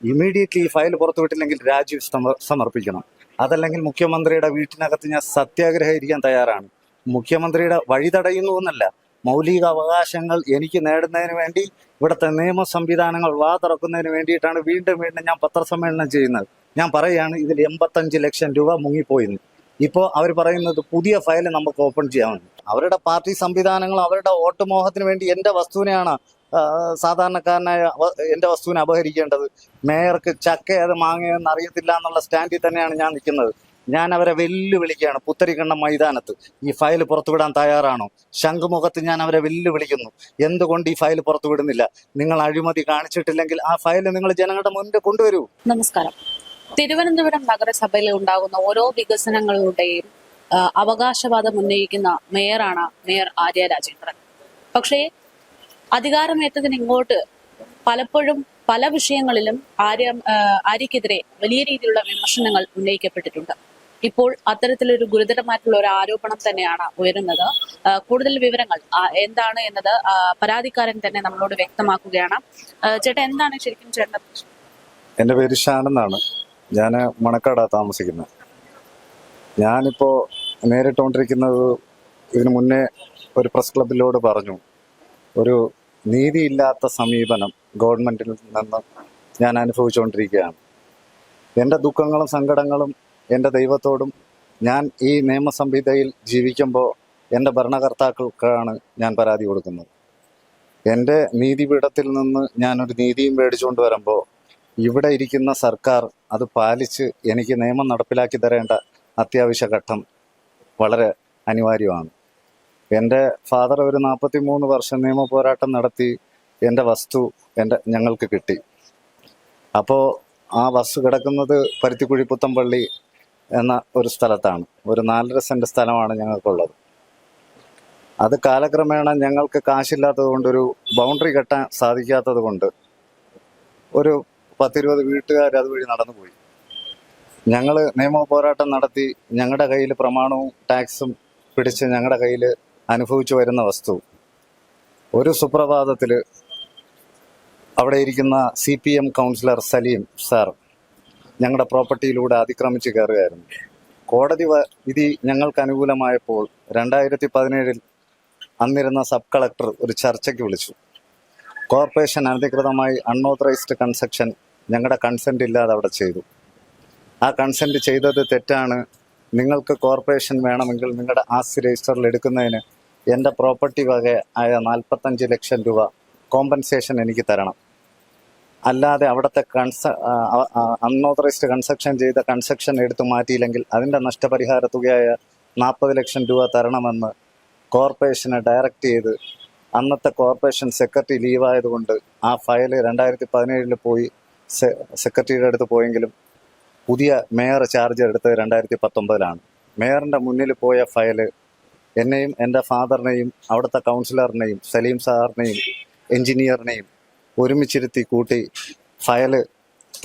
Immediately ഈ file പുറത്തുവിട്ടില്ലെങ്കിൽ രാജി സമർപ്പിക്കണം. അതല്ലെങ്കിൽ മുഖ്യമന്ത്രിയുടെ വീട്ടിനകത്ത് ഞാൻ സത്യാഗ്രഹം ഇരിക്കാൻ തയ്യാറാണ്. മുഖ്യമന്ത്രിയുടെ വഴി തടയുന്നു എന്നല്ല, മൗലിക അവകാശങ്ങൾ എനിക്ക് നേടുന്നതിന് വേണ്ടി ഇവിടുത്തെ നിയമ സംവിധാനങ്ങൾ തുറക്കുന്നതിന് വേണ്ടിയിട്ടാണ് വീണ്ടും വീണ്ടും ഞാൻ പത്രസമ്മേളനം ചെയ്യുന്നത്. ഞാൻ പറയുകയാണ്, ഇതിൽ 85 ലക്ഷം രൂപ മുങ്ങിപ്പോയിന്ന്. ഇപ്പോൾ അവർ പറയുന്നത് പുതിയ ഫയൽ നമുക്ക് ഓപ്പൺ ചെയ്യാമെന്ന്. അവരുടെ പാർട്ടി സംവിധാനങ്ങൾ അവരുടെ വോട്ട് മോഹത്തിന് വേണ്ടി എൻ്റെ വസ്തുവിനെയാണ് സാധാരണക്കാരനായ എൻ്റെ വസ്തുവിനെ അപഹരിക്കേണ്ടത്. മേയർക്ക് ചക്കയത് മാങ്ങയെന്ന് അറിയത്തില്ല എന്നുള്ള സ്റ്റാൻഡിൽ തന്നെയാണ് ഞാൻ നിൽക്കുന്നത്. ഞാൻ അവരെ വെല്ലുവിളിക്കുകയാണ്. പുത്തരിക്കണ്ടം മൈതാനത്ത് ഈ ഫയൽ പുറത്തുവിടാൻ തയ്യാറാണോ? ശംഖുമുഖത്ത് ഞാൻ അവരെ വെല്ലുവിളിക്കുന്നു. എന്തുകൊണ്ട് ഈ ഫയൽ പുറത്തുവിടുന്നില്ല? നിങ്ങൾ അഴിമതി കാണിച്ചിട്ടില്ലെങ്കിൽ ആ ഫയൽ നിങ്ങൾ ജനങ്ങളുടെ മുന്നിൽ കൊണ്ടുവരൂ. നമസ്കാരം. തിരുവനന്തപുരം നഗരസഭയിൽ ഉണ്ടാകുന്ന ഓരോ വികസനങ്ങളുടെയും അവകാശവാദം ഉന്നയിക്കുന്ന മേയറാണ് മേയർ ആര്യ രാജേന്ദ്രൻ. പക്ഷേ അധികാരമേറ്റതിന് ഇങ്ങോട്ട് പലപ്പോഴും പല വിഷയങ്ങളിലും ആര്യക്കെതിരെ വലിയ രീതിയിലുള്ള വിമർശനങ്ങൾ ഉന്നയിക്കപ്പെട്ടിട്ടുണ്ട്. ഇപ്പോൾ അത്തരത്തിലൊരു ഗുരുതരമായിട്ടുള്ള ഒരു ആരോപണം തന്നെയാണ് ഉയരുന്നത്. കൂടുതൽ വിവരങ്ങൾ എന്താണ് എന്നത് പരാതിക്കാരൻ തന്നെ നമ്മളോട് വ്യക്തമാക്കുകയാണ്. ചേട്ടാ, എന്താണ് ശരിക്കും ചേട്ടൻ്റെ പ്രശ്നം? എൻ്റെ പേര് ഷാൻ എന്നാണ്. ഞാൻ മണക്കാടാണ് താമസിക്കുന്നത്. ഞാനിപ്പോൾ നേരിട്ടുകൊണ്ടിരിക്കുന്നത്, ഇതിനു മുന്നേ ഒരു പ്രസ് ക്ലബിലോട് പറഞ്ഞു, ഒരു നീതിയില്ലാത്ത സമീപനം ഗവൺമെൻറ്റിൽ നിന്ന് ഞാൻ അനുഭവിച്ചുകൊണ്ടിരിക്കുകയാണ്. എൻ്റെ ദുഃഖങ്ങളും സങ്കടങ്ങളും എൻ്റെ ദൈവത്തോടും ഞാൻ ഈ നിയമസംഹിതയിൽ ജീവിക്കുമ്പോൾ എൻ്റെ ഭരണകർത്താക്കൾക്കാണ് ഞാൻ പരാതി കൊടുക്കുന്നത്. എൻ്റെ നീതിപീഠത്തിൽ നിന്ന് ഞാനൊരു നീതിയും മേടിച്ചുകൊണ്ട് വരുമ്പോൾ ഇവിടെ ഇരിക്കുന്ന സർക്കാർ അത് പാലിച്ച് എനിക്ക് നിയമം നടപ്പിലാക്കി തരേണ്ട അത്യാവശ്യ ഘട്ടം വളരെ അനിവാര്യമാണ്. എൻ്റെ ഫാദർ ഒരു 43 വർഷം നിയമ പോരാട്ടം നടത്തി എൻ്റെ വസ്തു ഞങ്ങൾക്ക് കിട്ടി. അപ്പോൾ ആ വസ്തു കിടക്കുന്നത് പരുത്തിക്കുഴി പുത്തമ്പള്ളി എന്ന ഒരു സ്ഥലത്താണ്. ഒരു 4.5 സെൻറ്റ് സ്ഥലമാണ് ഞങ്ങൾക്കുള്ളത്. അത് കാലക്രമേണ ഞങ്ങൾക്ക് കാശില്ലാത്തത് കൊണ്ട്, ഒരു ബൗണ്ടറി കെട്ടാൻ സാധിക്കാത്തത് കൊണ്ട് ഒരു 10-20 വീട്ടുകാർ അതുവഴി നടന്നുപോയി. ഞങ്ങൾ നിയമ പോരാട്ടം നടത്തി ഞങ്ങളുടെ കയ്യിൽ പ്രമാണവും ടാക്സും പിടിച്ച് ഞങ്ങളുടെ കയ്യിൽ അനുഭവിച്ചു വരുന്ന വസ്തു ഒരു സുപ്രഭാതത്തിൽ അവിടെ ഇരിക്കുന്ന CPM കൗൺസിലർ സലീം സാർ ഞങ്ങളുടെ പ്രോപ്പർട്ടിയിലൂടെ അതിക്രമിച്ച് കയറുകയായിരുന്നു. കോടതി വിധി ഞങ്ങൾക്ക് അനുകൂലമായപ്പോൾ 2017 അന്നിരുന്ന സബ് കളക്ടർ ഒരു ചർച്ചയ്ക്ക് വിളിച്ചു. കോർപ്പറേഷൻ അനധികൃതമായി അൺഓതറൈസ്ഡ് കൺസ്ട്രക്ഷൻ ഞങ്ങളുടെ കൺസെൻറ്റ് ഇല്ലാതെ അവിടെ ചെയ്തു. ആ കൺസെൻറ്റ് ചെയ്തത് തെറ്റാണ്. നിങ്ങൾക്ക് കോർപ്പറേഷൻ വേണമെങ്കിൽ നിങ്ങളുടെ ആസ്തി രജിസ്റ്ററിൽ എടുക്കുന്നതിന് എൻ്റെ പ്രോപ്പർട്ടി വക ആയ 45 ലക്ഷം രൂപ കോമ്പൻസേഷൻ എനിക്ക് തരണം. അല്ലാതെ അവിടുത്തെ അൺഓതറൈസ്ഡ് കൺസ്ട്രക്ഷൻ ചെയ്ത കൺസ്ട്രക്ഷൻ എടുത്തു മാറ്റിയില്ലെങ്കിൽ അതിൻ്റെ നഷ്ടപരിഹാര തുകയായ 40 ലക്ഷം രൂപ തരണമെന്ന് കോർപ്പറേഷനെ ഡയറക്റ്റ് ചെയ്ത്, അന്നത്തെ കോർപ്പറേഷൻ സെക്രട്ടറി ലീവായതുകൊണ്ട് ആ ഫയൽ 2017 പോയി സെക്രട്ടറിയുടെ അടുത്ത് പോയെങ്കിലും പുതിയ മേയർ ചാർജ് എടുത്തത് 2019. മേയറിൻ്റെ മുന്നിൽ പോയ ഫയൽ എന്നെയും എൻ്റെ ഫാദറിനെയും അവിടുത്തെ കൗൺസിലറിനെയും സലീം സാറിനെയും എൻജിനീയറിനെയും ഒരുമിച്ചിരുത്തി കൂട്ടി ഫയൽ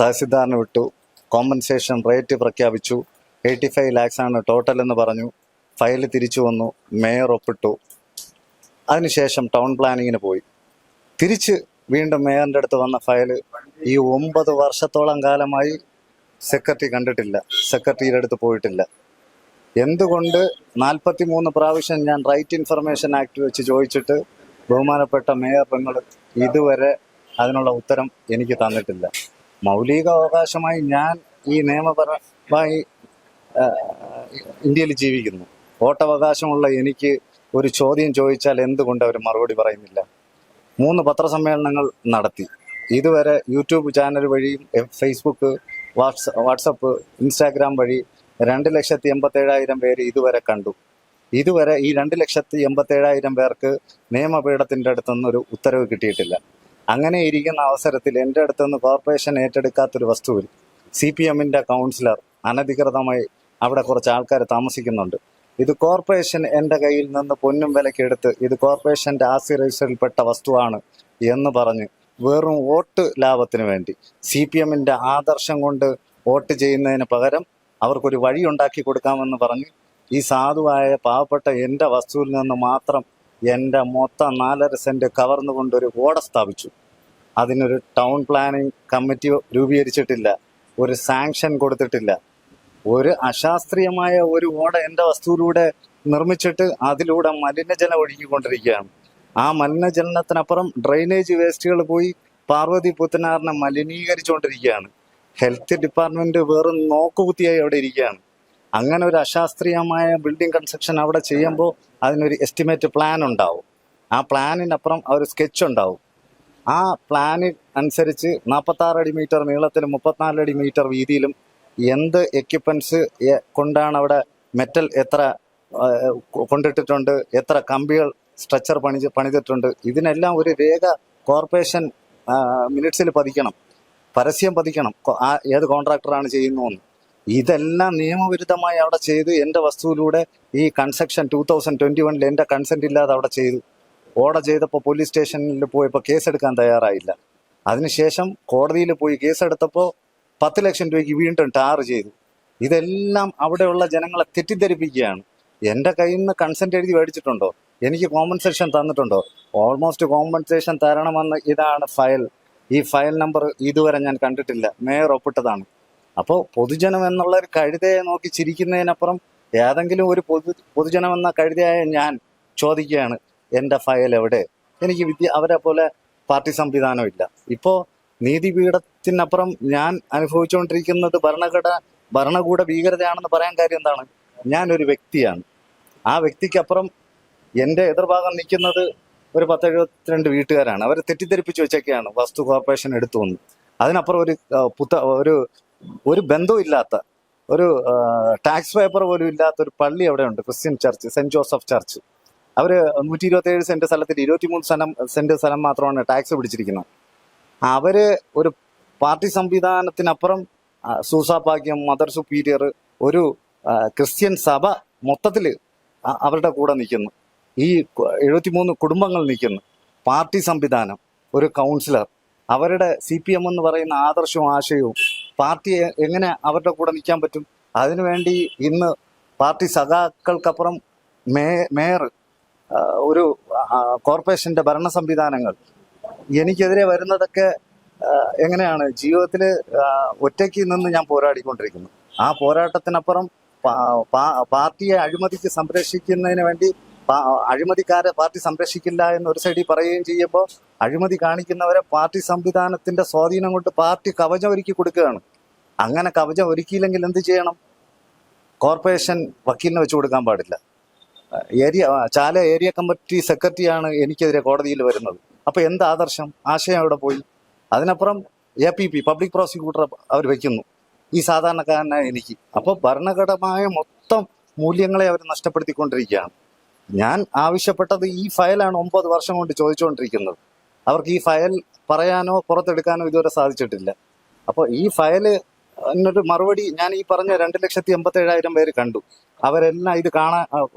തഹസിൽദാറിന് വിട്ടു. കോമ്പൻസേഷൻ റേറ്റ് പ്രഖ്യാപിച്ചു. 85 lakhs ആണ് ടോട്ടൽ എന്ന് പറഞ്ഞു. ഫയൽ തിരിച്ചു വന്നു, മേയർ ഒപ്പിട്ടു. അതിനുശേഷം ടൗൺ പ്ലാനിങ്ങിന് പോയി. തിരിച്ച് വീണ്ടും മേയറിൻ്റെ അടുത്ത് വന്ന ഫയൽ ഈ 9 വർഷത്തോളം കാലമായി സെക്രട്ടറി കണ്ടിട്ടില്ല, സെക്രട്ടറിയുടെ അടുത്ത് പോയിട്ടില്ല. എന്തുകൊണ്ട് 43 പ്രാവശ്യം ഞാൻ റൈറ്റ് ഇൻഫർമേഷൻ ആക്ട് വെച്ച് ചോദിച്ചിട്ട് ബഹുമാനപ്പെട്ട മേയർ പെങ്ങൾ ഇതുവരെ അതിനുള്ള ഉത്തരം എനിക്ക് തന്നിട്ടില്ല. മൗലിക അവകാശമായി ഞാൻ ഈ നിയമപരമായി ഇന്ത്യയിൽ ജീവിക്കുന്നു. വോട്ടവകാശമുള്ള എനിക്ക് ഒരു ചോദ്യം ചോദിച്ചാൽ എന്തുകൊണ്ട് അവർ മറുപടി പറയുന്നില്ല? 3 പത്രസമ്മേളനങ്ങൾ നടത്തി. ഇതുവരെ യൂട്യൂബ് ചാനൽ വഴിയും ഫേസ്ബുക്ക്, വാട്സപ്പ്, ഇൻസ്റ്റാഗ്രാം വഴി 2,87,000 പേര് ഇതുവരെ കണ്ടു. ഇതുവരെ ഈ 2,87,000 പേർക്ക് നിയമപീഠത്തിൻ്റെ അടുത്തുനിന്നൊരു ഉത്തരവ് കിട്ടിയിട്ടില്ല. അങ്ങനെ ഇരിക്കുന്ന അവസരത്തിൽ എൻ്റെ അടുത്തുനിന്ന് കോർപ്പറേഷൻ ഏറ്റെടുക്കാത്തൊരു വസ്തുവിൽ CPMൻ്റെ കൗൺസിലർ അനധികൃതമായി അവിടെ കുറച്ച് ആൾക്കാർ താമസിക്കുന്നുണ്ട്. ഇത് കോർപ്പറേഷൻ എൻ്റെ കയ്യിൽ നിന്ന് പൊന്നും വിലക്കെടുത്ത് ഇത് കോർപ്പറേഷൻ്റെ ആസ്തി രജിസ്റ്ററിൽപ്പെട്ട വസ്തുവാണ് എന്ന് പറഞ്ഞ് വെറും വോട്ട് ലാഭത്തിന് വേണ്ടി CPMൻ്റെ ആദർശം കൊണ്ട് വോട്ട് ചെയ്യുന്നതിന് പകരം അവർക്കൊരു വഴി ഉണ്ടാക്കി കൊടുക്കാമെന്ന് പറഞ്ഞ് ഈ സാധുവായ പാവപ്പെട്ട എൻ്റെ വസ്തുവിൽ നിന്ന് മാത്രം എൻ്റെ മൊത്തം 4.5 സെൻറ്റ് കവർന്നുകൊണ്ടൊരു ഓട സ്ഥാപിച്ചു. അതിനൊരു ടൗൺ പ്ലാനിംഗ് കമ്മിറ്റി രൂപീകരിച്ചിട്ടില്ല, ഒരു സാങ്ഷൻ കൊടുത്തിട്ടില്ല. ഒരു അശാസ്ത്രീയമായ ഒരു ഓട എൻ്റെ വസ്തുവിലൂടെ നിർമ്മിച്ചിട്ട് അതിലൂടെ മലിനജലം ഒഴുകിക്കൊണ്ടിരിക്കുകയാണ്. ആ മലിനജലത്തിനപ്പുറം ഡ്രെയിനേജ് വേസ്റ്റുകൾ പോയി പാർവതി പുത്തനാറിനെ മലിനീകരിച്ചുകൊണ്ടിരിക്കുകയാണ്. ഹെൽത്ത് ഡിപ്പാർട്ട്മെന്റ് വെറും നോക്കുകുത്തിയായി അവിടെ ഇരിക്കുകയാണ്. അങ്ങനെ ഒരു അശാസ്ത്രീയമായ ബിൽഡിംഗ് കൺസ്ട്രക്ഷൻ അവിടെ ചെയ്യുമ്പോൾ അതിനൊരു എസ്റ്റിമേറ്റ് പ്ലാൻ ഉണ്ടാവും. ആ പ്ലാനിനപ്പുറം ഒരു സ്കെച്ച് ഉണ്ടാവും. ആ പ്ലാന് അനുസരിച്ച് 46 അടി മീറ്റർ നീളത്തിലും 34 അടി മീറ്റർ വീതിയിലും എന്ത് എക്യുപ്മെന്റ്സ് കൊണ്ടാണ് അവിടെ മെറ്റൽ എത്ര കൊണ്ടിട്ടിട്ടുണ്ട്, എത്ര കമ്പികൾ സ്ട്രക്ചർ പണിതിട്ടുണ്ട്, ഇതിനെല്ലാം ഒരു രേഖ കോർപ്പറേഷൻ മിനിറ്റ്സിൽ പതിക്കണം, പരസ്യം പതിക്കണം, ഏത് കോൺട്രാക്ടറാണ് ചെയ്യുന്നതെന്ന്. ഇതെല്ലാം നിയമവിരുദ്ധമായി അവിടെ ചെയ്ത് എൻ്റെ വസ്തുവിലൂടെ ഈ കൺസ്ട്രക്ഷൻ 2021 എൻ്റെ കൺസെന്റ് ഇല്ലാതെ അവിടെ ചെയ്തു. ഓർഡർ ചെയ്തപ്പോൾ പോലീസ് സ്റ്റേഷനിൽ പോയപ്പോൾ കേസെടുക്കാൻ തയ്യാറായില്ല. അതിനുശേഷം കോടതിയിൽ പോയി കേസെടുത്തപ്പോൾ 10 ലക്ഷം രൂപയ്ക്ക് വീണ്ടും ടാർ ചെയ്തു. ഇതെല്ലാം അവിടെയുള്ള ജനങ്ങളെ തെറ്റിദ്ധരിപ്പിക്കുകയാണ്. എൻ്റെ കയ്യിൽ നിന്ന് കൺസെന്റ് എഴുതി മേടിച്ചിട്ടുണ്ടോ? എനിക്ക് കോമ്പൻസേഷൻ തന്നിട്ടുണ്ടോ? ഓൾമോസ്റ്റ് കോമ്പൻസേഷൻ തരണമെന്ന് ഇതാണ് ഫയൽ. ഈ ഫയൽ നമ്പർ ഇതുവരെ ഞാൻ കണ്ടിട്ടില്ല. മേയർ ഒപ്പിട്ടതാണ്. അപ്പോൾ പൊതുജനം എന്നുള്ള ഒരു കഴുതയെ നോക്കി ചിരിക്കുന്നതിനപ്പുറം ഏതെങ്കിലും ഒരു പൊതുജനം എന്ന കഴുതയായ ഞാൻ ചോദിക്കുകയാണ്, എൻ്റെ ഫയൽ എവിടെ? എനിക്ക് അവരെ പോലെ പാർട്ടി സംവിധാനമില്ല. ഇപ്പോൾ നീതിപീഠത്തിനപ്പുറം ഞാൻ അനുഭവിച്ചുകൊണ്ടിരിക്കുന്നത് ഭരണകൂട ഭീകരതയാണെന്ന് പറയാൻ കാര്യം എന്താണ്? ഞാനൊരു വ്യക്തിയാണ്. ആ വ്യക്തിക്കപ്പുറം എൻ്റെ എതിർഭാഗം നിൽക്കുന്നത് ഒരു 10-72 വീട്ടുകാരാണ്. അവർ തെറ്റിദ്ധരിപ്പിച്ച് വെച്ചൊക്കെയാണ് വസ്തു കോർപ്പറേഷൻ എടുത്തു വന്നു. അതിനപ്പുറം ഒരു ബന്ധവും ഇല്ലാത്ത, ഒരു ടാക്സ് പേപ്പർ പോലും ഇല്ലാത്ത ഒരു പള്ളി അവിടെ ഉണ്ട്, Christian church, saint Joseph church. അവർ 127 സെന്റ് സ്ഥലത്തിൽ 23 സെന്റ് സ്ഥലം മാത്രമാണ് ടാക്സ് പിടിച്ചിരിക്കുന്നത്. അവര് ഒരു പാർട്ടി സംവിധാനത്തിനപ്പുറം സൂസാപാക്യം, മദർ സുപ്പീരിയർ, ഒരു ക്രിസ്ത്യൻ സഭ മൊത്തത്തിൽ അവരുടെ കൂടെ നിൽക്കുന്നു. ഈ 73 കുടുംബങ്ങൾ നിൽക്കുന്നു. പാർട്ടി സംവിധാനം, ഒരു കൗൺസിലർ, അവരുടെ CPM എന്ന് പറയുന്ന ആദർശവും ആശയവും പാർട്ടി എങ്ങനെ അവരുടെ കൂടെ നിൽക്കാൻ പറ്റും? അതിനുവേണ്ടി ഇന്ന് പാർട്ടി സഖാക്കൾക്കപ്പുറം മേയർ, ഒരു കോർപ്പറേഷന്റെ ഭരണ സംവിധാനങ്ങൾ എനിക്കെതിരെ വരുന്നതൊക്കെ എങ്ങനെയാണ്? ജീവിതത്തിൽ ഒറ്റയ്ക്ക് നിന്ന് ഞാൻ പോരാടിക്കൊണ്ടിരിക്കുന്നു. ആ പോരാട്ടത്തിനപ്പുറം പാർട്ടിയെ അഴിമതിക്ക് സംരക്ഷിക്കുന്നതിന് വേണ്ടി അഴിമതിക്കാരെ പാർട്ടി സംരക്ഷിക്കില്ല എന്ന് ഒരു സൈഡിൽ പറയുകയും ചെയ്യുമ്പോൾ അഴിമതി കാണിക്കുന്നവരെ പാർട്ടി സംവിധാനത്തിന്റെ സ്വാധീനം കൊണ്ട് പാർട്ടി കവചം ഒരുക്കി കൊടുക്കുകയാണ്. അങ്ങനെ കവചം ഒരുക്കിയില്ലെങ്കിൽ എന്ത് ചെയ്യണം? കോർപ്പറേഷൻ വക്കീലിനെ വെച്ച് കൊടുക്കാൻ പാടില്ല. ചാല ഏരിയ കമ്മിറ്റി സെക്രട്ടറിയാണ് എനിക്കെതിരെ കോടതിയിൽ വരുന്നത്. അപ്പൊ എന്ത് ആശയം അവിടെ പോയി? അതിനപ്പുറം APP പബ്ലിക് പ്രോസിക്യൂട്ടർ അവർ വെക്കുന്നു, ഈ സാധാരണക്കാരനായ എനിക്ക്. അപ്പോൾ ഭരണഘടനമായ മൊത്തം മൂല്യങ്ങളെ അവർ നഷ്ടപ്പെടുത്തിക്കൊണ്ടിരിക്കുകയാണ്. ഞാൻ ആവശ്യപ്പെട്ടത് ഈ ഫയലാണ് 9 വർഷം കൊണ്ട് ചോദിച്ചുകൊണ്ടിരിക്കുന്നത്. അവർക്ക് ഈ ഫയൽ പറയാനോ പുറത്തെടുക്കാനോ ഇതുവരെ സാധിച്ചിട്ടില്ല. അപ്പോൾ ഈ ഫയല് എന്നൊരു മറുപടി ഞാൻ ഈ പറഞ്ഞ 2,87,000 പേര് കണ്ടു. അവരെല്ലാം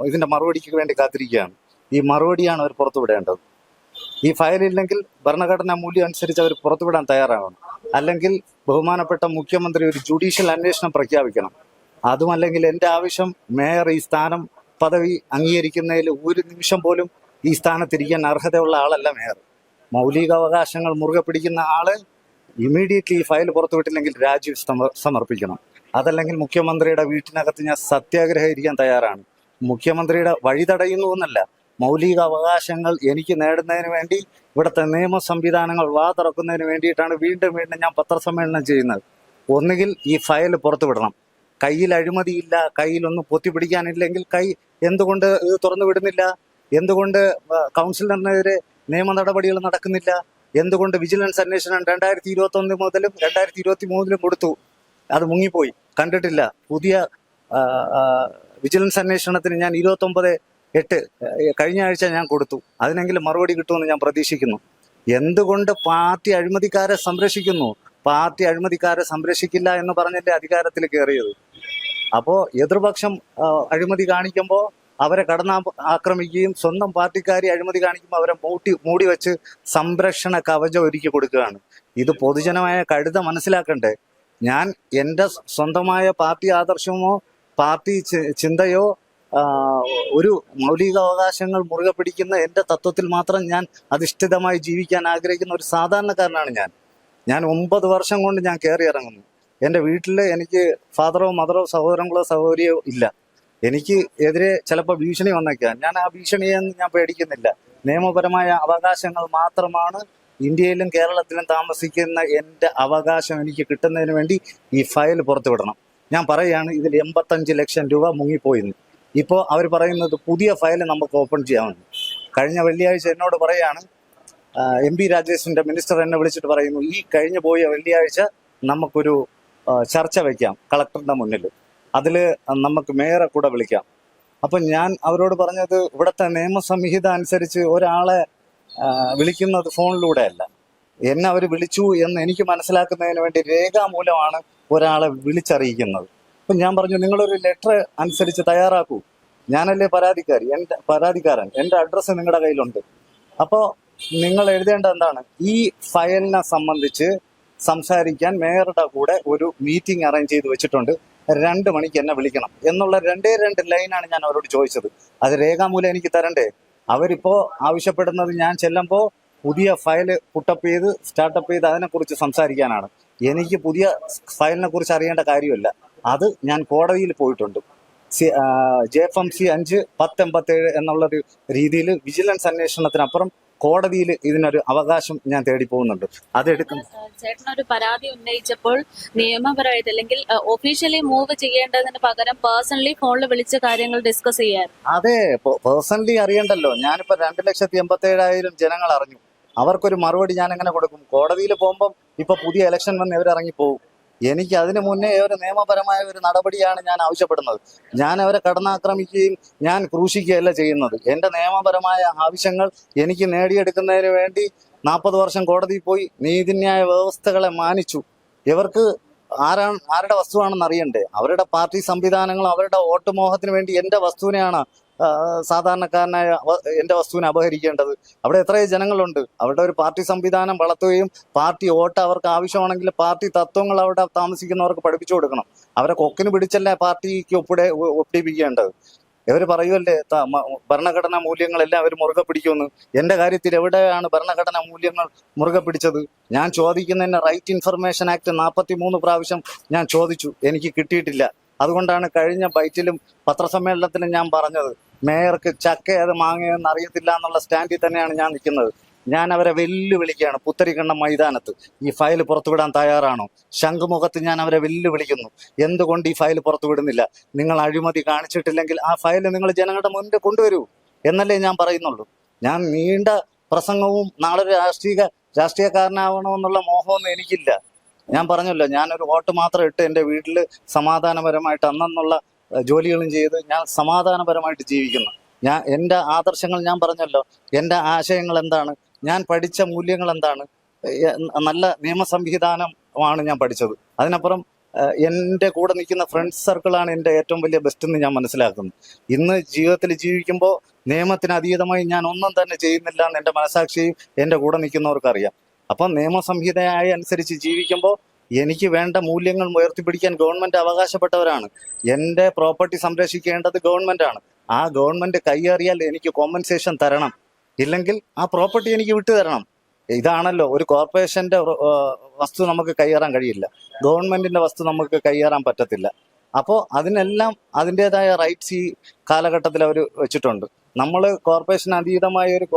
ഇതിന്റെ മറുപടിക്ക് വേണ്ടി കാത്തിരിക്കുകയാണ്. ഈ മറുപടിയാണ് അവർ പുറത്തുവിടേണ്ടത്. ഈ ഫയലില്ലെങ്കിൽ ഭരണഘടനാ മൂല്യം അനുസരിച്ച് അവർ പുറത്തുവിടാൻ തയ്യാറാകണം. അല്ലെങ്കിൽ ബഹുമാനപ്പെട്ട മുഖ്യമന്ത്രി ഒരു ജുഡീഷ്യൽ അന്വേഷണം പ്രഖ്യാപിക്കണം. അതുമല്ലെങ്കിൽ എൻ്റെ ആവശ്യം, മേയർ ഈ പദവി അംഗീകരിക്കുന്നതിൽ ഒരു നിമിഷം പോലും ഈ സ്ഥാനത്തിരിക്കാൻ അർഹതയുള്ള ആളല്ല മേയർ. മൗലികാവകാശങ്ങൾ മുറുകെ പിടിക്കുന്ന ആള് ഇമ്മീഡിയറ്റ്ലി ഈ ഫയൽ പുറത്തുവിട്ടില്ലെങ്കിൽ രാജി സമർപ്പിക്കണം. അതല്ലെങ്കിൽ മുഖ്യമന്ത്രിയുടെ വീട്ടിനകത്ത് ഞാൻ സത്യാഗ്രഹം ഇരിക്കാൻ തയ്യാറാണ്. മുഖ്യമന്ത്രിയുടെ വഴി തടയുന്നു എന്നല്ല, മൗലിക അവകാശങ്ങൾ എനിക്ക് നേടുന്നതിന് വേണ്ടി ഇവിടുത്തെ നിയമ സംവിധാനങ്ങൾ തുറക്കുന്നതിന് വേണ്ടിയിട്ടാണ് വീണ്ടും ഞാൻ പത്രസമ്മേളനം ചെയ്യുന്നത്. ഒന്നുകിൽ ഈ ഫയൽ പുറത്തുവിടണം. കയ്യിൽ അഴിമതിയില്ല, കയ്യിലൊന്നും പൊത്തിപ്പിടിക്കാനില്ലെങ്കിൽ എന്തുകൊണ്ട് ഇത് തുറന്നു വിടുന്നില്ല? എന്തുകൊണ്ട് കൗൺസിലറിനെതിരെ നിയമ നടപടികൾ നടക്കുന്നില്ല? എന്തുകൊണ്ട് വിജിലൻസ് അന്വേഷണം 2021 മുതലും 2023 കൊടുത്തു, അത് മുങ്ങിപ്പോയി, കണ്ടിട്ടില്ല? പുതിയ വിജിലൻസ് അന്വേഷണത്തിന് ഞാൻ 29/8 കഴിഞ്ഞ ആഴ്ച ഞാൻ കൊടുത്തു. അതിനെങ്കിലും മറുപടി കിട്ടുമെന്ന് ഞാൻ പ്രതീക്ഷിക്കുന്നു. എന്തുകൊണ്ട് പാർട്ടി അഴിമതിക്കാരെ സംരക്ഷിക്കുന്നു? പാർട്ടി അഴിമതിക്കാരെ സംരക്ഷിക്കില്ല എന്ന് പറഞ്ഞല്ലേ അധികാരത്തിൽ കയറിയത്. അപ്പോൾ എതിർപക്ഷം അഴിമതി കാണിക്കുമ്പോൾ അവരെ ആക്രമിക്കുകയും സ്വന്തം പാർട്ടിക്കാരെ അഴിമതി കാണിക്കുമ്പോൾ അവരെ മൂടി വെച്ച് സംരക്ഷണ കവചം ഒരുക്കി കൊടുക്കുകയാണ്. ഇത് പൊതുജനമായ കഴുത മനസ്സിലാക്കണ്ടേ? ഞാൻ എൻ്റെ സ്വന്തമായ പാർട്ടി ആദർശമോ പാർട്ടി ചിന്തയോ ആ, ഒരു മൗലികാവകാശങ്ങൾ മുറുകെ പിടിക്കുന്ന എൻ്റെ തത്വത്തിൽ മാത്രം ഞാൻ അധിഷ്ഠിതമായി ജീവിക്കാൻ ആഗ്രഹിക്കുന്ന ഒരു സാധാരണക്കാരനാണ് ഞാൻ 9 വർഷം കൊണ്ട് ഞാൻ കയറി ഇറങ്ങുന്നു. എൻ്റെ വീട്ടിൽ എനിക്ക് ഫാദറോ മദറോ സഹോദരങ്ങളോ സഹോദരിയോ ഇല്ല. എനിക്ക് എതിരെ ചിലപ്പോൾ ഭീഷണി വന്നേക്കാം. ഞാൻ ആ ഭീഷണിയൊന്നും ഞാൻ പേടിക്കുന്നില്ല. നിയമപരമായ അവകാശങ്ങൾ മാത്രമാണ് ഇന്ത്യയിലും കേരളത്തിലും താമസിക്കുന്ന എൻ്റെ അവകാശം എനിക്ക് കിട്ടുന്നതിന് വേണ്ടി ഈ ഫയൽ പുറത്തുവിടണം. ഞാൻ പറയുകയാണ്, ഇതിൽ 85 ലക്ഷം രൂപ മുങ്ങിപ്പോയിന്ന്. ഇപ്പോൾ അവർ പറയുന്നത് പുതിയ ഫയൽ നമുക്ക് ഓപ്പൺ ചെയ്യാമെന്ന്. കഴിഞ്ഞ വെള്ളിയാഴ്ച എന്നോട് പറയാണ്, MP രാജേഷിന്റെ മിനിസ്റ്റർ എന്നെ വിളിച്ചിട്ട് പറയുന്നു, ഈ കഴിഞ്ഞു പോയ വെള്ളിയാഴ്ച നമുക്കൊരു ചർച്ച വയ്ക്കാം കളക്ടറിന്റെ മുന്നിൽ, അതിൽ നമുക്ക് മേയറെ കൂടെ വിളിക്കാം. അപ്പം ഞാൻ അവരോട് പറഞ്ഞത്, ഇവിടുത്തെ നിയമസംഹിത അനുസരിച്ച് ഒരാളെ വിളിക്കുന്നത് ഫോണിലൂടെ അല്ല. എന്നെ അവർ വിളിച്ചു എന്ന് എനിക്ക് മനസ്സിലാക്കുന്നതിന് വേണ്ടി രേഖാമൂലമാണ് ഒരാളെ വിളിച്ചറിയിക്കുന്നത്. അപ്പം ഞാൻ പറഞ്ഞു, നിങ്ങളൊരു ലെറ്റർ അനുസരിച്ച് തയ്യാറാക്കൂ. ഞാനല്ലേ പരാതിക്കാരൻ, എൻ്റെ അഡ്രസ്സ് നിങ്ങളുടെ കയ്യിലുണ്ട്. അപ്പോൾ നിങ്ങൾ എഴുതേണ്ട എന്താണ്, ഈ ഫയലിനെ സംബന്ധിച്ച് സംസാരിക്കാൻ മേയറുടെ കൂടെ ഒരു മീറ്റിംഗ് അറേഞ്ച് ചെയ്ത് വെച്ചിട്ടുണ്ട്, 2 മണിക്ക് എന്നെ വിളിക്കണം എന്നുള്ള 2 ലൈനാണ് ഞാൻ അവരോട് ചോദിച്ചത്. അത് രേഖാമൂലം എനിക്ക് തരണ്ടേ? അവരിപ്പോ ആവശ്യപ്പെടുന്നത് ഞാൻ ചെല്ലുമ്പോൾ പുതിയ ഫയൽ പുട്ടപ്പ് ചെയ്ത് സ്റ്റാർട്ടപ്പ് ചെയ്ത് അതിനെക്കുറിച്ച് സംസാരിക്കാനാണ്. എനിക്ക് പുതിയ ഫയലിനെ കുറിച്ച് അറിയേണ്ട കാര്യമില്ല. അത് ഞാൻ കോടതിയിൽ പോയിട്ടുണ്ട്. JFMC 5/1087 എന്നുള്ളൊരു രീതിയിൽ വിജിലൻസ് അന്വേഷണത്തിനപ്പുറം കോടതിയിൽ ഇതിനൊരു അവകാശം ഞാൻ തേടി പോകുന്നുണ്ട്. അതെടുക്കും. ചേട്ടനൊരു പരാതി ഉന്നയിച്ചപ്പോൾ നിയമപരമായിട്ട് അല്ലെങ്കിൽ ഒഫീഷ്യലി മൂവ് ചെയ്യേണ്ടതിന് പകരം പേഴ്സണലി ഫോണിൽ വിളിച്ച കാര്യങ്ങൾ ഡിസ്കസ് ചെയ്യാൻ. അതെ, പേഴ്സണലി അറിയണ്ടല്ലോ. ഞാനിപ്പോ 2,87,000 ജനങ്ങൾ അറിഞ്ഞു. അവർക്കൊരു മറുപടി ഞാൻ എങ്ങനെ കൊടുക്കും? കോടതിയിൽ പോകുമ്പം ഇപ്പൊ പുതിയ ഇലക്ഷൻ വന്ന് ഇവരിറങ്ങി പോകും. എനിക്ക് അതിനു മുന്നേ ഒരു നിയമപരമായ ഒരു നടപടിയാണ് ഞാൻ ആവശ്യപ്പെടുന്നത്. ഞാൻ അവരെ കടന്നാക്രമിക്കുകയും ഞാൻ ക്രൂശിക്കുകയല്ല ചെയ്യുന്നത്. എൻ്റെ നിയമപരമായ ആവശ്യങ്ങൾ എനിക്ക് നേടിയെടുക്കുന്നതിന് വേണ്ടി 40 വർഷം കോടതിയിൽ പോയി നീതിന്യായ വ്യവസ്ഥകളെ മാനിച്ചു. ഇവർക്ക് ആരുടെ വസ്തുവാണെന്ന് അറിയണ്ടേ? അവരുടെ പാർട്ടി സംവിധാനങ്ങളും അവരുടെ വോട്ട് മോഹത്തിന് വേണ്ടി എൻ്റെ വസ്തുവിനെയാണ് സാധാരണക്കാരനായ എൻ്റെ വസ്തുവിനെ അപഹരിക്കേണ്ടത്. അവിടെ എത്രയോ ജനങ്ങളുണ്ട്. അവരുടെ ഒരു പാർട്ടി സംവിധാനം വളർത്തുകയും പാർട്ടി വോട്ട് അവർക്ക് ആവശ്യമാണെങ്കിൽ പാർട്ടി തത്വങ്ങൾ അവിടെ താമസിക്കുന്നവർക്ക് പഠിപ്പിച്ചു കൊടുക്കണം. അവരെ കൊക്കിന് പിടിച്ചല്ലേ പാർട്ടിക്ക് ഒപ്പിടിപ്പിക്കേണ്ടത്. ഇവർ പറയുമല്ലേ ഭരണഘടനാ മൂല്യങ്ങളെല്ലാം അവർ മുറുകെ പിടിക്കുമെന്ന്. എൻ്റെ കാര്യത്തിൽ എവിടെയാണ് ഭരണഘടനാ മൂല്യങ്ങൾ മുറുകെ പിടിച്ചത്? ഞാൻ ചോദിക്കുന്നതിന് റൈറ്റ് ഇൻഫർമേഷൻ ആക്ട് 43 പ്രാവശ്യം ഞാൻ ചോദിച്ചു, എനിക്ക് കിട്ടിയിട്ടില്ല. അതുകൊണ്ടാണ് കഴിഞ്ഞ ബൈറ്റിലും പത്രസമ്മേളനത്തിലും ഞാൻ പറഞ്ഞത്, മേയർക്ക് ചക്ക ഏത് മാങ്ങയെന്ന് അറിയത്തില്ല എന്നുള്ള സ്റ്റാൻഡിൽ തന്നെയാണ് ഞാൻ നിൽക്കുന്നത്. ഞാൻ അവരെ വെല്ലുവിളിക്കുകയാണ്. പുത്തരിക്കണ്ടം മൈതാനത്ത് ഈ ഫയൽ പുറത്തുവിടാൻ തയ്യാറാണോ? ശംഖുമുഖത്ത് ഞാൻ അവരെ വെല്ലുവിളിക്കുന്നു. എന്തുകൊണ്ട് ഈ ഫയൽ പുറത്തുവിടുന്നില്ല? നിങ്ങൾ അഴിമതി കാണിച്ചിട്ടില്ലെങ്കിൽ ആ ഫയൽ നിങ്ങൾ ജനങ്ങളുടെ മുന്നിൽ കൊണ്ടുവരൂ എന്നല്ലേ ഞാൻ പറയുന്നുള്ളൂ. ഞാൻ നീണ്ട പ്രസംഗവും നാളെ രാഷ്ട്രീയക്കാരനാവണമെന്നുള്ള മോഹമൊന്നും എനിക്കില്ല. ഞാൻ പറഞ്ഞല്ലോ, ഞാനൊരു വോട്ട് മാത്രം ഇട്ട് എൻ്റെ വീട്ടിൽ സമാധാനപരമായിട്ട് അന്നുള്ള ജോലികളും ചെയ്ത് ഞാൻ സമാധാനപരമായിട്ട് ജീവിക്കുന്നു. എൻ്റെ ആദർശങ്ങൾ ഞാൻ പറഞ്ഞല്ലോ, എൻ്റെ ആശയങ്ങൾ എന്താണ്, ഞാൻ പഠിച്ച മൂല്യങ്ങൾ എന്താണ്, നല്ല നിയമസംവിധാനമാണ് ഞാൻ പഠിച്ചത്. അതിനപ്പുറം എൻ്റെ കൂടെ നിൽക്കുന്ന ഫ്രണ്ട്സ് സർക്കിളാണ് എൻ്റെ ഏറ്റവും വലിയ ബെസ്റ്റ് എന്ന് ഞാൻ മനസ്സിലാക്കുന്നു. ഇന്ന് ജീവിതത്തിൽ ജീവിക്കുമ്പോൾ നിയമത്തിന് അതീതമായി ഞാൻ ഒന്നും തന്നെ ചെയ്യുന്നില്ല എന്ന് എൻ്റെ മനസാക്ഷിയും എൻ്റെ കൂടെ നിൽക്കുന്നവർക്കറിയാം. അപ്പം നിയമസംഹിതയായി അനുസരിച്ച് ജീവിക്കുമ്പോൾ എനിക്ക് വേണ്ട മൂല്യങ്ങൾ ഉയർത്തിപ്പിടിക്കാൻ ഗവൺമെന്റ് അവകാശപ്പെട്ടവരാണ്. എൻ്റെ പ്രോപ്പർട്ടി സംരക്ഷിക്കേണ്ടത് ഗവൺമെന്റാണ്. ആ ഗവൺമെന്റ് കൈയേറിയാൽ എനിക്ക് കോമ്പൻസേഷൻ തരണം, ഇല്ലെങ്കിൽ ആ പ്രോപ്പർട്ടി എനിക്ക് വിട്ടു തരണം. ഇതാണല്ലോ, ഒരു കോർപ്പറേഷന്റെ വസ്തു നമുക്ക് കൈയേറാൻ കഴിയില്ല, ഗവൺമെന്റിന്റെ വസ്തു നമുക്ക് കൈയേറാൻ പറ്റത്തില്ല. അപ്പോൾ അതിനെല്ലാം അതിൻ്റെതായ റൈറ്റ്സ് ഈ കാലഘട്ടത്തിൽ അവർ വെച്ചിട്ടുണ്ട്. നമ്മൾ കോർപ്പറേഷൻ അതീതമായ ഒരു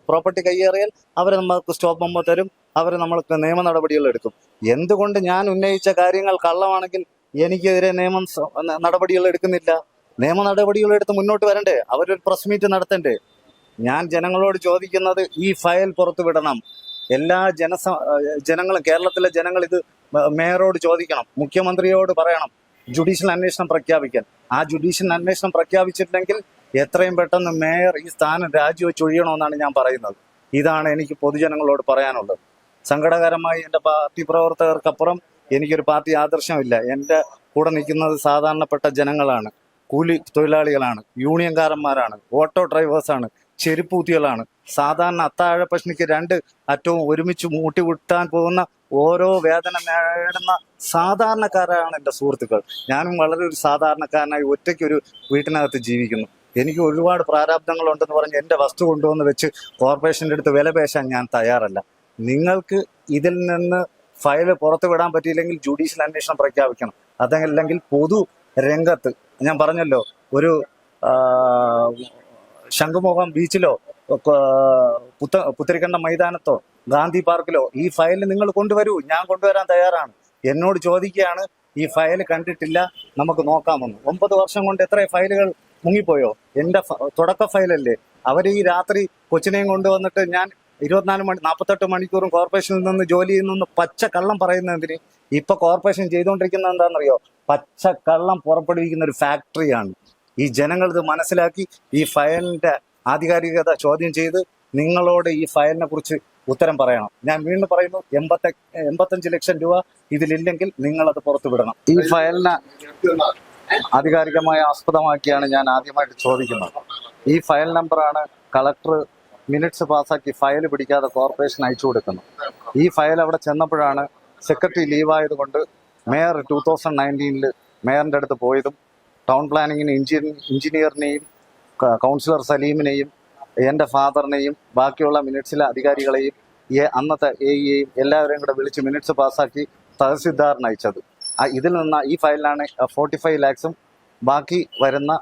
പ്രോപ്പർട്ടി കൈയേറിയാൽ അവർ നമുക്ക് സ്റ്റോപ്പ് മെമ്മോ തരും, അവർ നമ്മൾക്ക് നിയമ നടപടികൾ എടുക്കും. എന്തുകൊണ്ട് ഞാൻ ഉന്നയിച്ച കാര്യങ്ങൾ കള്ളമാണെങ്കിൽ എനിക്കെതിരെ നടപടികൾ എടുക്കുന്നില്ല? നിയമ നടപടികൾ എടുത്ത് മുന്നോട്ട് വരണ്ടേ? അവരൊരു പ്രസ് മീറ്റ് നടത്തണ്ടേ? ഞാൻ ജനങ്ങളോട് ചോദിക്കുന്നത്, ഈ ഫയൽ പുറത്തുവിടണം. എല്ലാ ജനങ്ങളും, കേരളത്തിലെ ജനങ്ങൾ ഇത് മേയറോട് ചോദിക്കണം, മുഖ്യമന്ത്രിയോട് പറയണം ജുഡീഷ്യൽ അന്വേഷണം പ്രഖ്യാപിക്കാൻ. ആ ജുഡീഷ്യൽ അന്വേഷണം പ്രഖ്യാപിച്ചിട്ടുണ്ടെങ്കിൽ എത്രയും പെട്ടെന്ന് മേയർ ഈ സ്ഥാനം രാജിവെച്ചൊഴിയണമെന്നാണ് ഞാൻ പറയുന്നത്. ഇതാണ് എനിക്ക് പൊതുജനങ്ങളോട് പറയാനുള്ളത്. സങ്കടകരമായി എൻ്റെ പാർട്ടി പ്രവർത്തകർക്കപ്പുറം എനിക്കൊരു പാർട്ടി ആദർശമില്ല. എൻ്റെ കൂടെ നിൽക്കുന്നത് സാധാരണപ്പെട്ട ജനങ്ങളാണ്, കൂലി തൊഴിലാളികളാണ്, യൂണിയൻകാരന്മാരാണ്, ഓട്ടോ ഡ്രൈവേഴ്സാണ്, ചെരുപ്പൂത്തികളാണ്, സാധാരണ അത്താഴ പഷ്ണിക്ക് 2 അറ്റവും ഒരുമിച്ച് മൂട്ടിവിട്ടാൻ പോകുന്ന ഓരോ വേദന നേടുന്ന സാധാരണക്കാരാണ് എൻ്റെ സുഹൃത്തുക്കൾ. ഞാനും വളരെ ഒരു സാധാരണക്കാരനായി ഒറ്റയ്ക്കൊരു വീട്ടിനകത്ത് ജീവിക്കുന്നു. എനിക്ക് ഒരുപാട് പ്രാരാബ്ദങ്ങളുണ്ടെന്ന് പറഞ്ഞ് എൻ്റെ വസ്തു കൊണ്ടുവന്ന് വെച്ച് കോർപ്പറേഷൻ്റെ അടുത്ത് വില പേശാൻ ഞാൻ തയ്യാറല്ല. നിങ്ങൾക്ക് ഇതിൽ നിന്ന് ഫയൽ പുറത്തു വിടാൻ പറ്റിയില്ലെങ്കിൽ ജുഡീഷ്യൽ അന്വേഷണം പ്രഖ്യാപിക്കണം. അതല്ലെങ്കിൽ പൊതു രംഗത്ത് ഞാൻ പറഞ്ഞല്ലോ, ഒരു ശംഖുമുഖം ബീച്ചിലോ പുത്തരിക്കണ്ട മൈതാനത്തോ ഗാന്ധി പാർക്കിലോ ഈ ഫയൽ നിങ്ങൾ കൊണ്ടുവരൂ, ഞാൻ കൊണ്ടുവരാൻ തയ്യാറാണ്. എന്നോട് ചോദിക്കുകയാണ് ഈ ഫയൽ കണ്ടിട്ടില്ല, നമുക്ക് നോക്കാമെന്ന്. 9 വർഷം കൊണ്ട് എത്ര ഫയലുകൾ മുങ്ങിപ്പോയോ? എൻ്റെ തുടക്ക ഫയലല്ലേ. അവർ ഈ രാത്രി കൊച്ചിനെയും കൊണ്ടുവന്നിട്ട് ഞാൻ 48 മണിക്കൂറും കോർപ്പറേഷനിൽ നിന്ന് ജോലി ചെയ്യുന്ന പച്ച കള്ളം പറയുന്നതിന് ഇപ്പൊ കോർപ്പറേഷൻ ചെയ്തുകൊണ്ടിരിക്കുന്നത് എന്താണെന്നറിയോ? പച്ച കള്ളം പുറപ്പെടുവിക്കുന്ന ഒരു ഫാക്ടറിയാണ്. ഈ ജനങ്ങൾ ഇത് മനസ്സിലാക്കി ഈ ഫയലിന്റെ ആധികാരികത ചോദ്യം ചെയ്ത് നിങ്ങളോട് ഈ ഫയലിനെ കുറിച്ച് ഉത്തരം പറയണം. ഞാൻ വീണ്ടും പറയുന്നു, 85 ലക്ഷം രൂപ ഇതിലില്ലെങ്കിൽ നിങ്ങളത് പുറത്തു വിടണം. ഈ ഫയലിനെ ആധികാരികമായി ആസ്പദമാക്കിയാണ് ഞാൻ ആദ്യമായിട്ട് ചോദിക്കുന്നത്. ഈ ഫയൽ നമ്പറാണ് കളക്ടർ മിനിറ്റ്സ് പാസ്സാക്കി ഫയൽ പിടിക്കാതെ കോർപ്പറേഷൻ അയച്ചു കൊടുക്കുന്നത്. ഈ ഫയൽ അവിടെ ചെന്നപ്പോഴാണ് സെക്രട്ടറി ലീവായതുകൊണ്ട് മേയർ 2019 മേയറിൻ്റെ അടുത്ത് പോയതും ടൗൺ പ്ലാനിങ്ങിന് എഞ്ചിനീയറിനെയും കൗൺസിലർ സലീമിനെയും എൻ്റെ ഫാദറിനെയും ബാക്കിയുള്ള മിനിറ്റ്സിലെ അധികാരികളെയും അന്നത്തെ എയെയും എല്ലാവരെയും കൂടെ വിളിച്ച് മിനിറ്റ്സ് പാസ്സാക്കി തഹസിൽദാറിന് അയച്ചത്. ഇതിൽ നിന്ന് ഈ ഫയലിലാണ് 45 lakhs ബാക്കി വരുന്ന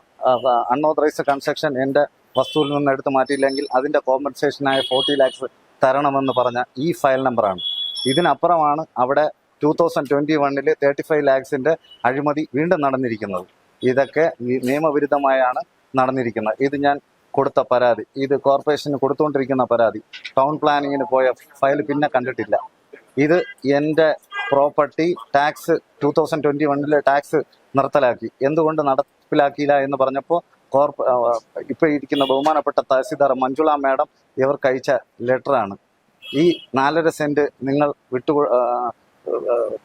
അൺഓതറൈസ്ഡ് കൺസ്ട്രക്ഷൻ എൻ്റെ വസ്തുവിൽ നിന്ന് എടുത്ത് മാറ്റിയില്ലെങ്കിൽ അതിൻ്റെ കോമ്പൻസേഷനായ 40 lakhs തരണമെന്ന് പറഞ്ഞ ഈ ഫയൽ നമ്പറാണ്. ഇതിനപ്പുറമാണ് അവിടെ 2021 35 lakhs അഴിമതി വീണ്ടും നടന്നിരിക്കുന്നത്. ഇതൊക്കെ നിയമവിരുദ്ധമായാണ് നടന്നിരിക്കുന്നത്. ഇത് ഞാൻ കൊടുത്ത പരാതി, ഇത് കോർപ്പറേഷന് കൊടുത്തുകൊണ്ടിരിക്കുന്ന പരാതി. ടൗൺ പ്ലാനിങ്ങിന് പോയ ഫയൽ പിന്നെ കണ്ടിട്ടില്ല. ഇത് എൻ്റെ പ്രോപ്പർട്ടി ടാക്സ് 2021 ടാക്സ് നിർത്തലാക്കി. എന്തുകൊണ്ട് നടപ്പിലാക്കിയില്ല എന്ന് പറഞ്ഞപ്പോൾ ഇപ്പോൾ ഇരിക്കുന്ന ബഹുമാനപ്പെട്ട തഹസിൽദാർ മഞ്ജുള മാഡം ഇവർക്ക് അയച്ച ലെറ്ററാണ്. ഈ 4.5 സെന്റ് നിങ്ങൾ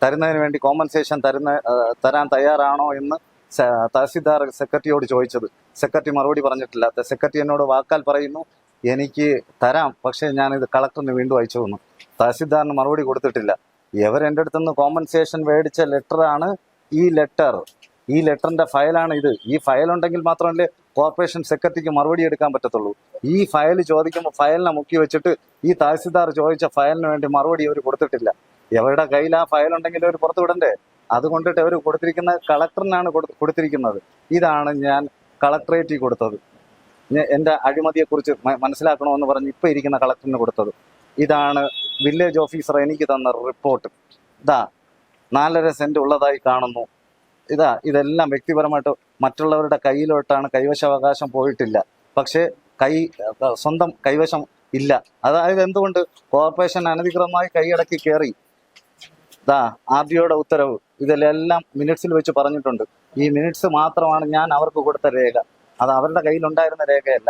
തരുന്നതിന് വേണ്ടി കോമ്പൻസേഷൻ തരാൻ തയ്യാറാണോ എന്ന് തഹസിൽദാർ സെക്രട്ടറിയോട് ചോദിച്ചത്. സെക്രട്ടറി മറുപടി പറഞ്ഞിട്ടില്ല. സെക്രട്ടറി എന്നോട് വാക്കാൽ പറയുന്നു, എനിക്ക് തരാം, പക്ഷേ ഞാനിത് കളക്ടറിന് വീണ്ടും അയച്ചു തന്നു. തഹസിൽദാറിന് മറുപടി കൊടുത്തിട്ടില്ല. എൻ്റെ അടുത്തുനിന്ന് കോമ്പൻസേഷൻ മേടിച്ച ലെറ്ററാണ് ഈ ലെറ്റർ. ഈ ലെറ്ററിന്റെ ഫയലാണ് ഇത്. ഈ ഫയൽ ഉണ്ടെങ്കിൽ മാത്രമല്ലേ കോർപ്പറേഷൻ സെക്രട്ടറിക്ക് മറുപടി എടുക്കാൻ പറ്റത്തുള്ളൂ. ഈ ഫയൽ ചോദിക്കുമ്പോൾ ഫയലിനെ മുക്കി വെച്ചിട്ട് ഈ തഹസിൽദാർ ചോദിച്ച ഫയലിന് വേണ്ടി മറുപടി അവർ കൊടുത്തിട്ടില്ല. എവരുടെ കയ്യിൽ ആ ഫയൽ ഉണ്ടെങ്കിൽ അവർ പുറത്തു വിടണ്ടേ? അതുകൊണ്ടിട്ട് അവർ കൊടുത്തിരിക്കുന്ന കളക്ടറിനാണ് കൊടുത്തിരിക്കുന്നത്. ഇതാണ് ഞാൻ കളക്ടറേറ്റിൽ കൊടുത്തത്. എൻ്റെ അഴിമതിയെക്കുറിച്ച് മനസ്സിലാക്കണമെന്ന് പറഞ്ഞ് ഇപ്പം ഇരിക്കുന്ന കളക്ടറിന് കൊടുത്തത്. ഇതാണ് വില്ലേജ് ഓഫീസർ എനിക്ക് തന്ന റിപ്പോർട്ട്. ഇതാ 4.5 സെന്റ് ഉള്ളതായി കാണുന്നു. ഇതെല്ലാം വ്യക്തിപരമായിട്ട് മറ്റുള്ളവരുടെ കയ്യിലോട്ടാണ് കൈവശാവകാശം പോയിട്ടില്ല. പക്ഷേ സ്വന്തം കൈവശം ഇല്ല. അതായത് എന്തുകൊണ്ട് കോർപ്പറേഷൻ അനധികൃതമായി കൈയടക്കി കയറി. RDOയുടെ ഉത്തരവ് ഇതിലെല്ലാം മിനിറ്റ്സിൽ വെച്ച് പറഞ്ഞിട്ടുണ്ട്. ഈ മിനിറ്റ്സ് മാത്രമാണ് ഞാൻ അവർക്ക് കൊടുത്ത രേഖ. അത് അവരുടെ കയ്യിലുണ്ടായിരുന്ന രേഖയല്ല.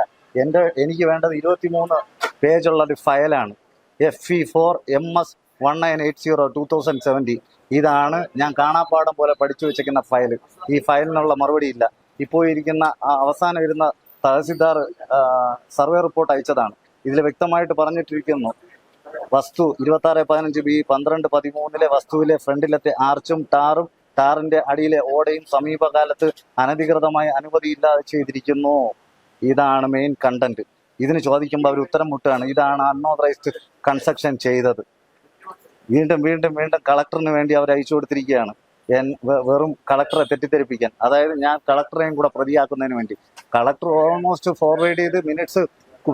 എനിക്ക് വേണ്ടത് 23 പേജുള്ള ഒരു ഫയലാണ്. FE4MS 1980 2017. ഇതാണ് ഞാൻ കാണാപ്പാടം പോലെ പഠിച്ചു വെച്ചിരിക്കുന്ന ഫയൽ. ഈ ഫയലിനുള്ള മറുപടി ഇല്ല. ഇപ്പോൾ ഇരിക്കുന്ന അവസാനം ഇരുന്ന തഹസിൽദാർ സർവേ റിപ്പോർട്ട് അയച്ചതാണ്. ഇതിൽ വ്യക്തമായിട്ട് പറഞ്ഞിട്ടിരിക്കുന്നു, വസ്തു 26/15B 12/13 വസ്തുവിലെ ഫ്രണ്ടിലത്തെ ആർച്ചും ടാറിന്റെ അടിയിലെ ഓടയും സമീപകാലത്ത് അനധികൃതമായി അനുമതിയില്ലാതെ ചെയ്തിരിക്കുന്നു. ഇതാണ് മെയിൻ കണ്ടന്റ്. ഇതിന് ചോദിക്കുമ്പോൾ അവർ ഉത്തരം മുട്ടുകയാണ്, ഇതാണ് അൺഓതറൈസ്ഡ് കൺസ്ട്രക്ഷൻ ചെയ്തത്. വീണ്ടും വീണ്ടും വീണ്ടും കളക്ടറിന് വേണ്ടി അവർ അയച്ചു കൊടുത്തിരിക്കുകയാണ്. വെറും കളക്ടറെ തെറ്റിദ്ധരിപ്പിക്കാൻ. അതായത് ഞാൻ കളക്ടറെയും കൂടെ പ്രതിയാക്കുന്നതിന് വേണ്ടി. കളക്ടർ ഓൾമോസ്റ്റ് ഫോർവേഡ് ചെയ്ത് മിനിറ്റ്സ്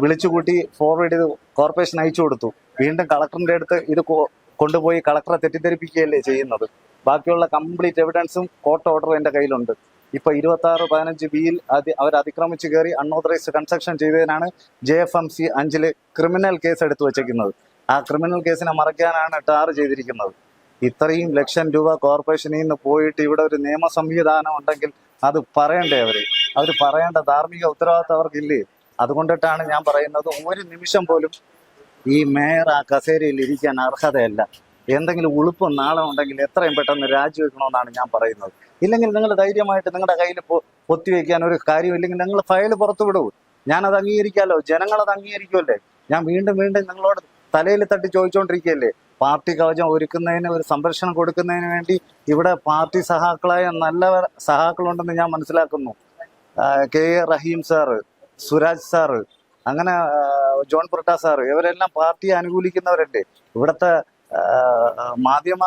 വിളിച്ചുകൂട്ടി ഫോർവേഡ് ചെയ്ത് കോർപ്പറേഷൻ അയച്ചു കൊടുത്തു. വീണ്ടും കളക്ടറിന്റെ അടുത്ത് ഇത് കൊണ്ടുപോയി കളക്ടറെ തെറ്റിദ്ധരിപ്പിക്കുകയല്ലേ ചെയ്യുന്നത്. ബാക്കിയുള്ള കംപ്ലീറ്റ് എവിഡൻസും കോർട്ട് ഓർഡർ എൻ്റെ കയ്യിലുണ്ട്. ഇപ്പൊ 26/15B അവർ അതിക്രമിച്ച് കയറി അൺഓതറൈസ്ഡ് കൺസ്ട്രക്ഷൻ ചെയ്തതിനാണ് JFMC 5 ക്രിമിനൽ കേസ് എടുത്തു വച്ചേക്കുന്നത്. ആ ക്രിമിനൽ കേസിനെ മറയ്ക്കാനാണ് ടാർ ചെയ്തിരിക്കുന്നത്. ഇത്രയും ലക്ഷം രൂപ കോർപ്പറേഷനിൽ നിന്ന് പോയിട്ട് ഇവിടെ ഒരു നിയമ സംവിധാനം ഉണ്ടെങ്കിൽ അത് പറയണ്ടേ? അവർ പറയേണ്ട ധാർമ്മിക ഉത്തരവാദിത്തം അവർക്കില്ലേ? അതുകൊണ്ടിട്ടാണ് ഞാൻ പറയുന്നത്, ഒരു നിമിഷം പോലും ഈ മേയർ ആ കസേരയിൽ ഇരിക്കാൻ അർഹതയല്ല. എന്തെങ്കിലും ഉളുപ്പും നാളം ഉണ്ടെങ്കിൽ എത്രയും പെട്ടെന്ന് രാജിവെക്കണമെന്നാണ് ഞാൻ പറയുന്നത്. ഇല്ലെങ്കിൽ നിങ്ങൾ ധൈര്യമായിട്ട് നിങ്ങളുടെ കയ്യിൽ പൊത്തിവെക്കാൻ ഒരു കാര്യമില്ലെങ്കിൽ നിങ്ങൾ ഫയൽ പുറത്തു വിടൂ. ഞാനത് അംഗീകരിക്കാമല്ലോ, ജനങ്ങളത് അംഗീകരിക്കുമല്ലേ? ഞാൻ വീണ്ടും വീണ്ടും നിങ്ങളോട് തലയിൽ തട്ടി ചോദിച്ചുകൊണ്ടിരിക്കുകയല്ലേ. പാർട്ടി കവചം ഒരുക്കുന്നതിന്, ഒരു സംരക്ഷണം കൊടുക്കുന്നതിന് വേണ്ടി ഇവിടെ പാർട്ടി സഹാക്കളായ നല്ല സഹാക്കളുണ്ടെന്ന് ഞാൻ മനസ്സിലാക്കുന്നു. K A Rahim sir, Suraj sir, അങ്ങനെ ജോൺ ബ്രിട്ട സാറ്, ഇവരെല്ലാം പാർട്ടിയെ അനുകൂലിക്കുന്നവരല്ലേ. ഇവിടുത്തെ മാധ്യമ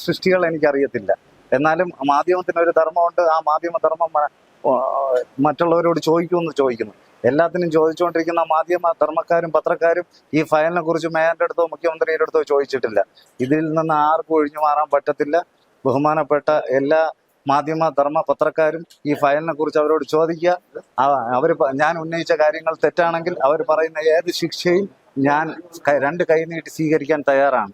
സൃഷ്ടികൾ എനിക്കറിയത്തില്ല. എന്നാലും മാധ്യമത്തിന് ഒരു ധർമ്മമുണ്ട്. ആ മാധ്യമ ധർമ്മം മറ്റുള്ളവരോട് ചോദിക്കുമെന്ന് ചോദിക്കുന്നു. എല്ലാത്തിനും ചോദിച്ചുകൊണ്ടിരിക്കുന്ന മാധ്യമ ധർമ്മക്കാരും പത്രക്കാരും ഈ ഫയലിനെ കുറിച്ച് മേയറിന്റെ അടുത്തോ മുഖ്യമന്ത്രിയുടെ അടുത്തോ ചോദിച്ചിട്ടില്ല. ഇതിൽ നിന്ന് ആർക്കും ഒഴിഞ്ഞു മാറാൻ പറ്റത്തില്ല. ബഹുമാനപ്പെട്ട എല്ലാ മാധ്യമ ധർമ്മ പത്രക്കാരും ഈ ഫയലിനെ കുറിച്ച് അവരോട് ചോദിക്കുക. അവർ ഞാൻ ഉന്നയിച്ച കാര്യങ്ങൾ തെറ്റാണെങ്കിൽ അവർ പറയുന്ന ഏത് ശിക്ഷയും ഞാൻ രണ്ട് കൈ നീട്ടി സ്വീകരിക്കാൻ തയ്യാറാണ്.